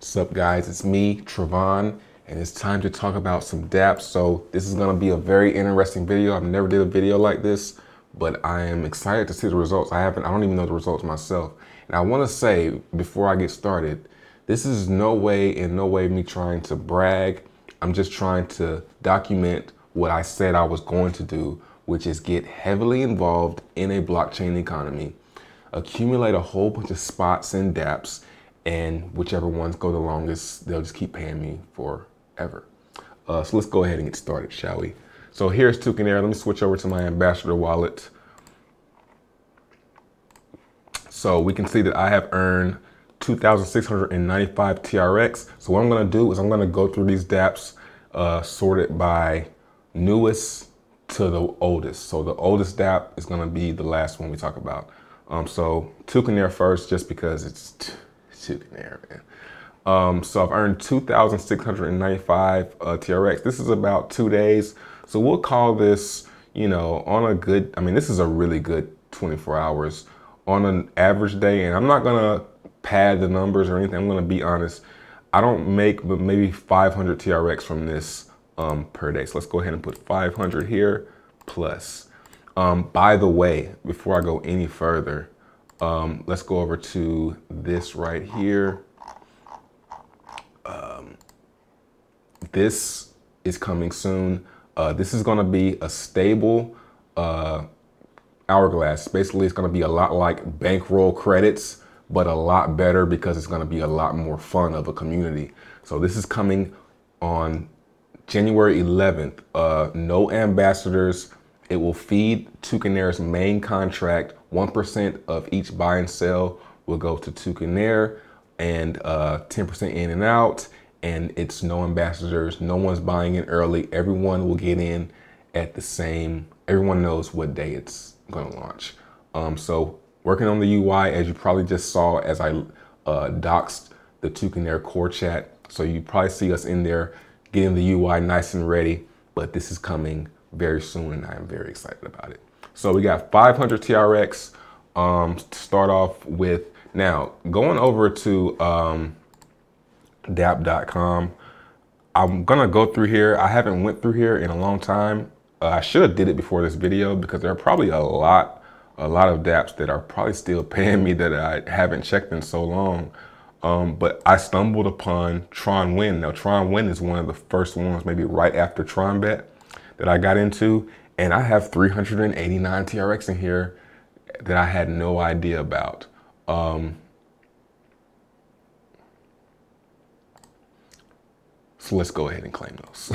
What's up, guys? It's me, Trevon, and it's time to talk about some dApps. So this is going to be a very interesting video. I've never did a video like this, but I am excited to see the results. I don't even know the results myself. And I want to say before I get started, this is in no way me trying to brag. I'm just trying to document what I said I was going to do, which is get heavily involved in a blockchain economy, accumulate a whole bunch of spots in dApps, and whichever ones go the longest, they'll just keep paying me forever. So let's go ahead and get started, shall we? So here's Canary. Let me switch over to my ambassador wallet. So we can see that I have earned 2,695 TRX. So what I'm gonna do is I'm gonna go through these dApps sorted by newest to the oldest. So the oldest dApp is gonna be the last one we talk about. So Canary first, just because it's Canary, man. So I've earned 2,695 TRX. This is about 2 days. So we'll call this, on a good, this is a really good 24 hours on an average day. And I'm not gonna pad the numbers or anything. I'm gonna be honest. I don't make but maybe 500 TRX from this per day. So let's go ahead and put 500 here plus. By the way, before I go any further, let's go over to this right here. This is coming soon. This is gonna be a stable hourglass. Basically, it's gonna be a lot like bankroll credits, but a lot better because it's gonna be a lot more fun of a community. So this is coming on January 11th. No ambassadors. It will feed Canary's main contract. 1% of each buy and sell will go to Canary, and 10% in and out. And it's no ambassadors. No one's buying in early. Everyone will get in at the same. Everyone knows what day it's going to launch. So working on the UI, as you probably just saw, as I doxed the Canary core chat. So you probably see us in there getting the UI nice and ready. But this is coming very soon, and I am very excited about it. So we got 500 TRX to start off with. Now, going over to dabcalm, I'm gonna go through here. I haven't went through here in a long time. I should have did it before this video because there are probably a lot of dApps that are probably still paying me that I haven't checked in so long. But I stumbled upon Tron Win. Now, Tron Win is one of the first ones, maybe right after Tron Bet, that I got into, and I have 389 TRX in here that I had no idea about. So let's go ahead and claim those.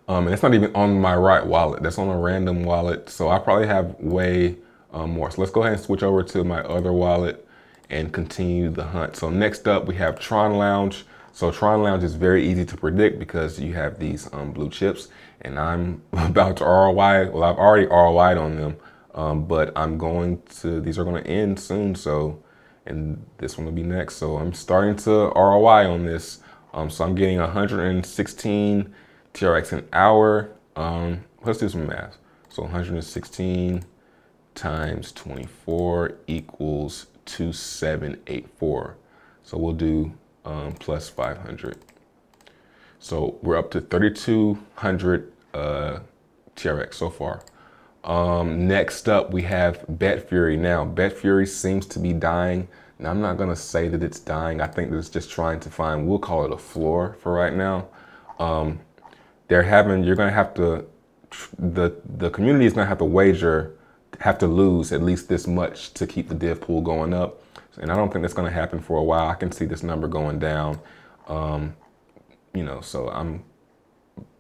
And it's not even on my right wallet. That's on a random wallet. So I probably have way more. So let's go ahead and switch over to my other wallet and continue the hunt. So next up we have Tron Lounge. So Tron Lounge is very easy to predict because you have these blue chips, and I'm about to ROI. Well, I've already ROI'd on them, but these are going to end soon. So, and this one will be next. So I'm starting to ROI on this. So I'm getting 116 TRX an hour. Let's do some math. So 116 times 24 equals 2784. So we'll do plus 500. So we're up to 3,200 TRX so far. Next up, we have BetFury. Now, BetFury seems to be dying. Now, I'm not gonna say that it's dying. I think that it's just trying to find, we'll call it a floor for right now. You're gonna have to, the community is gonna have to have to lose at least this much to keep the div pool going up. And I don't think that's gonna happen for a while. I can see this number going down. So I'm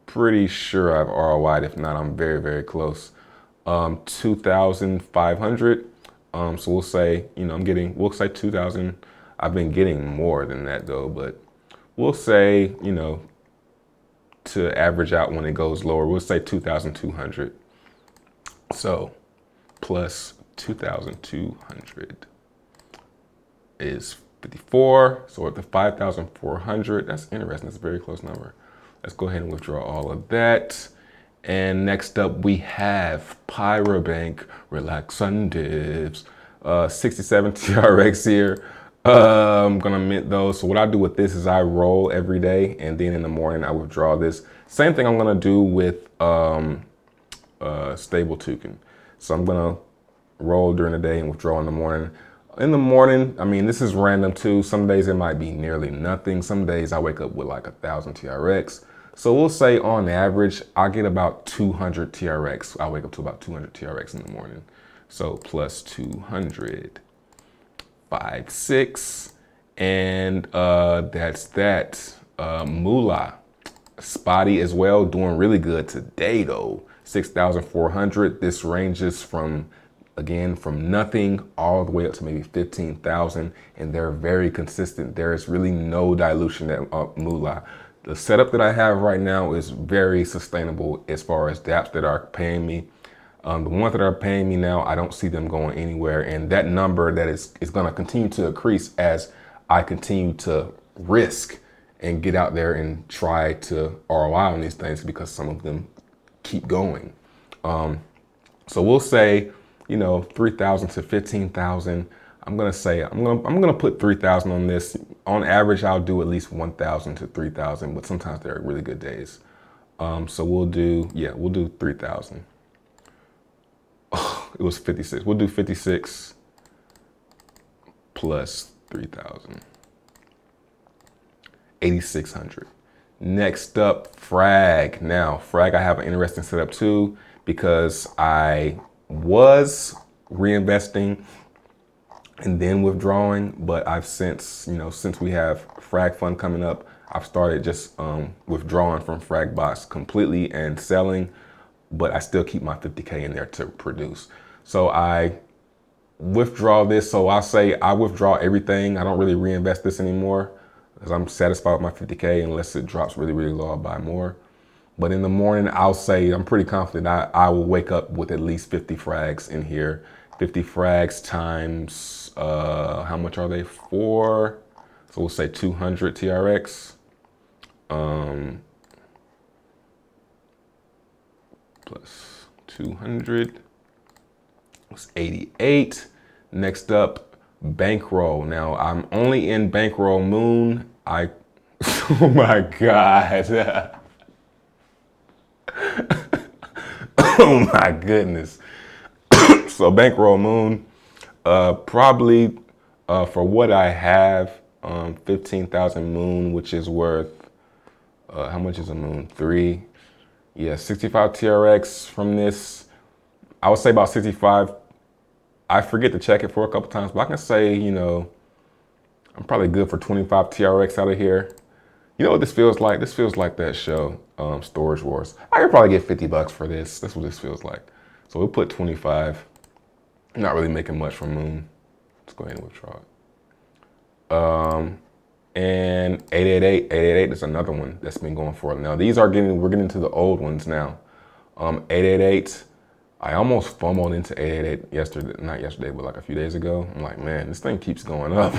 pretty sure I've ROI'd. If not, I'm very, very close. 2,500. So we'll say, we'll say 2,000. I've been getting more than that though, but we'll say, to average out when it goes lower, we'll say 2,200. So plus 2,200 is 54. So we're at the 5,400. That's interesting. That's a very close number. Let's go ahead and withdraw all of that. And next up we have Pyrobank, relax on divs, 67 TRX here. I'm gonna mint those. So what I do with this is I roll every day, and then in the morning I withdraw this. Same thing I'm gonna do with stable token. So I'm gonna roll during the day and withdraw in the morning. In the morning, I mean, this is random too. Some days it might be nearly nothing. Some days I wake up with like 1,000 TRX. So we'll say on average, I get about 200 TRX. I wake up to about 200 TRX in the morning. So plus 200, 5, 6, and that's that. Moolah, spotty as well, doing really good today though. 6,400. This ranges from, again, from nothing all the way up to maybe 15,000, and they're very consistent. There is really no dilution at Moolah. The setup that I have right now is very sustainable as far as dApps that are paying me. The ones that are paying me now, I don't see them going anywhere, and that number that is going to continue to increase as I continue to risk and get out there and try to ROI on these things, because some of them keep going. So we'll say, 3,000 to 15,000. I'm gonna put 3,000 on this. On average, I'll do at least 1,000 to 3,000, but sometimes there are really good days. So we'll do 3,000. It was 56. We'll do 56 plus 3,000. 8,600. Next up, Frag. Now, Frag, I have an interesting setup too, because I was reinvesting and then withdrawing, but I've since we have Frag Fund coming up, I've started just withdrawing from Frag Box completely and selling, but I still keep my 50K in there to produce. So I withdraw this. So I'll say I withdraw everything. I don't really reinvest this anymore because I'm satisfied with my 50K. Unless it drops really, really low, I'll buy more. But in the morning, I'll say I'm pretty confident I will wake up with at least 50 frags in here. 50 frags times, how much are they? 4. So we'll say 200 TRX. Plus 200 was 88. Next up, bankroll. Now I'm only in bankroll Moon. Oh my God. Oh my goodness. So bankroll Moon, probably for what I have, 15,000 Moon, which is worth, how much is a Moon? 3. Yeah, 65 TRX from this. I would say about 65. I forget to check it for a couple times, but I can say, I'm probably good for 25 TRX out of here. You know what this feels like? This feels like that show, Storage Wars. I could probably get $50 for this. That's what this feels like. So we'll put 25. Not really making much from Moon. Let's go ahead and withdraw it. And 888 is another one that's been going for it. Now we're getting to the old ones now. 888, I almost FOMO'd into 888 not yesterday, but like a few days ago. I'm like, man, this thing keeps going up.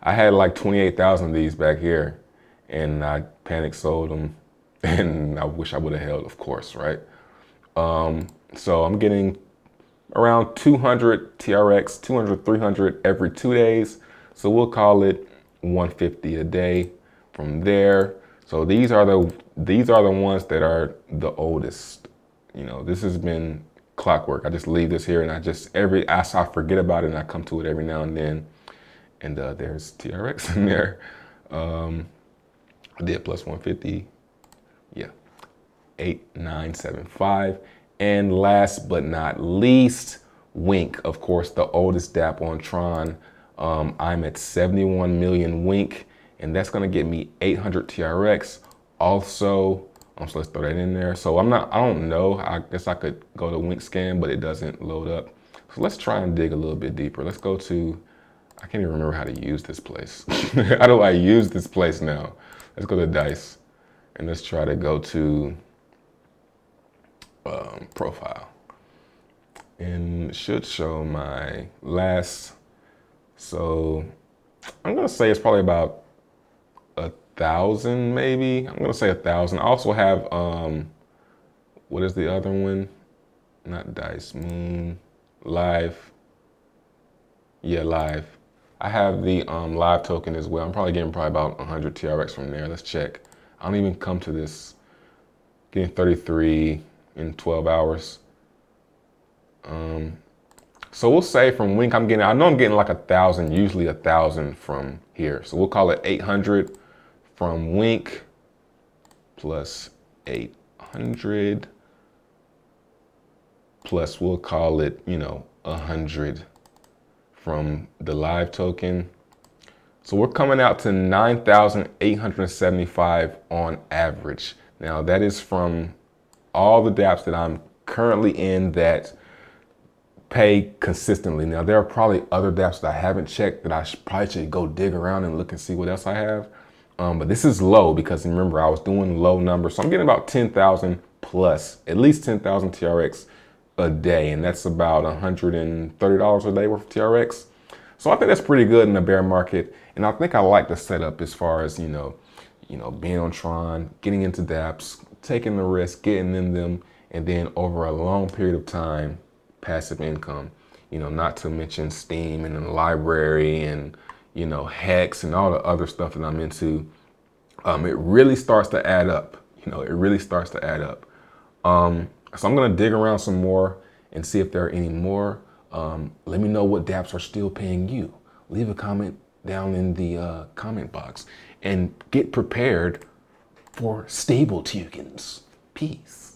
I had like 28,000 of these back here, and I panic sold them, and I wish I would have held, of course, right? So I'm getting around 200 TRX, 200, 300 every 2 days. So we'll call it 150 a day from there. So these are the ones that are the oldest. This has been clockwork. I just leave this here, and I forget about it, and I come to it every now and then. And there's TRX in there. I did plus 150. Yeah, 8975. And last but not least, Wink. Of course, the oldest dApp on Tron. I'm at 71 million Wink, and that's gonna get me 800 TRX. Also, so let's throw that in there. So I don't know. I guess I could go to Wink scan, but it doesn't load up. So let's try and dig a little bit deeper. Let's go to, I can't even remember how to use this place. How do I use this place now? Let's go to Dice, and let's try to go to profile. And it should show my last. So I'm gonna say it's probably about 1,000, maybe. I'm gonna say 1,000. I also have what is the other one? Not Dice, Moon, Live. Yeah, Live. I have the live token as well. I'm probably getting about 100 TRX from there. Let's check. I don't even come to this. Getting 33 in 12 hours. So we'll say from Wink, I know I'm getting like 1,000, usually 1,000 from here. So we'll call it 800 from Wink plus 800 plus we'll call it, 100 from the live token. So we're coming out to 9,875 on average. Now that is from all the dApps that I'm currently in that pay consistently. Now there are probably other dApps that I haven't checked that I probably should go dig around and look and see what else I have. But this is low because remember I was doing low numbers. So I'm getting about 10,000 plus, at least 10,000 TRX a day. And that's about $130 a day worth of TRX. So I think that's pretty good in the bear market. And I think I like the setup as far as, being on Tron, getting into dApps, taking the risk, getting in them, and then over a long period of time, passive income, not to mention Steam and the library and, Hex and all the other stuff that I'm into. It really starts to add up. It really starts to add up. So I'm gonna dig around some more and see if there are any more. Let me know what dApps are still paying you. Leave a comment down in the comment box and get prepared for stable tokens. Peace.